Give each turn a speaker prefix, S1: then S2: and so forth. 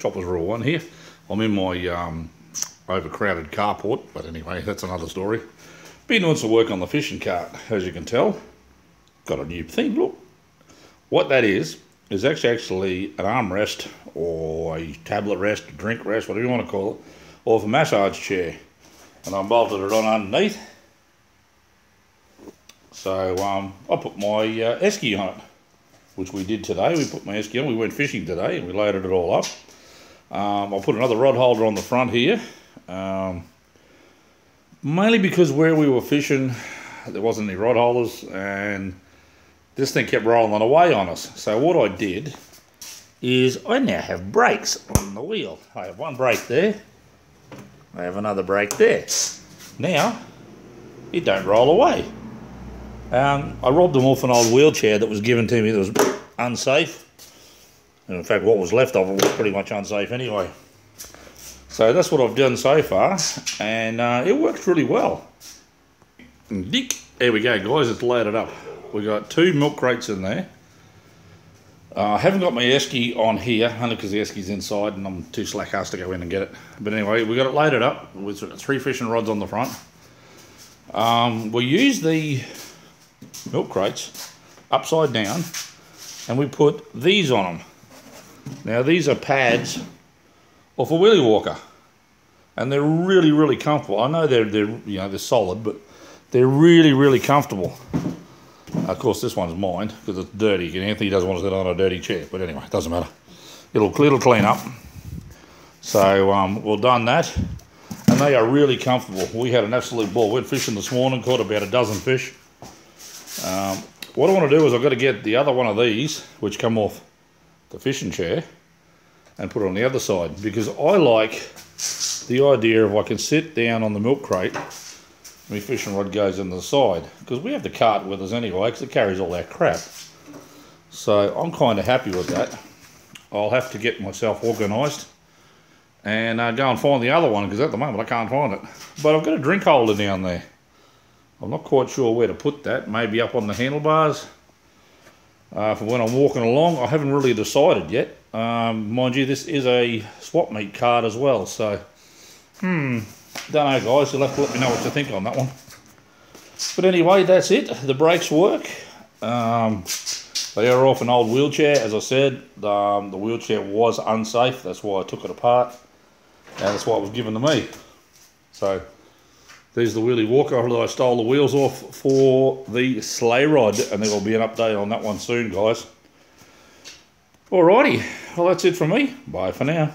S1: Chopper's Rule 1 here. I'm in my overcrowded carport, but anyway, that's another story. Been doing some work on the fishing cart, as you can tell. Got a new thing, look. What that is actually an armrest or a tablet rest, a drink rest, whatever you want to call it, or a massage chair. And I bolted it on underneath. So I put my esky on it, which we did today. We put my esky on, we went fishing today and we loaded it all up. I'll put another rod holder on the front here. Mainly because where we were fishing, there wasn't any rod holders and this thing kept rolling away on us. So what I did is I now have brakes on the wheel. I have one brake there. I have another brake there. Now, it don't roll away. I robbed them off an old wheelchair that was given to me that was unsafe. And in fact, what was left of it was pretty much unsafe anyway. So that's what I've done so far, and it works really well. And there we go, guys, it's loaded up. We've got 2 milk crates in there. I haven't got my esky on here, only because the esky's inside and I'm too slack-assed to go in and get it. But anyway, we got it loaded up with 3 fishing rods on the front. We use the milk crates upside down and we put these on them. Now these are pads off a wheelie walker and they're really, really comfortable. I know they're solid, but they're really, really comfortable. Of course, this one's mine because it's dirty. Anthony doesn't want to sit on a dirty chair, but anyway, it doesn't matter. It'll clean up. So we've done that, and they are really comfortable. We had an absolute ball. We went fishing this morning, caught about a dozen fish. What I want to do is I've got to get the other one of these, which come off the fishing chair, and put it on the other side because I like the idea of I can sit down on the milk crate. My fishing rod goes in the side because we have the cart with us anyway because it carries all that crap. So I'm kind of happy with that. I'll have to get myself organised and go and find the other one because at the moment I can't find it. But I've got a drink holder down there. I'm not quite sure where to put that. Maybe up on the handlebars for when I'm walking along. I haven't really decided yet. Mind you, this is a swap meet cart as well. So, don't know, guys. You'll have to let me know what you think on that one. But anyway, that's it. The brakes work. They are off an old wheelchair. As I said, the wheelchair was unsafe. That's why I took it apart. And that's why it was given to me. So, there's the wheelie walker that I stole the wheels off for the sleigh rod. And there will be an update on that one soon, guys. Alrighty. Well, that's it from me. Bye for now.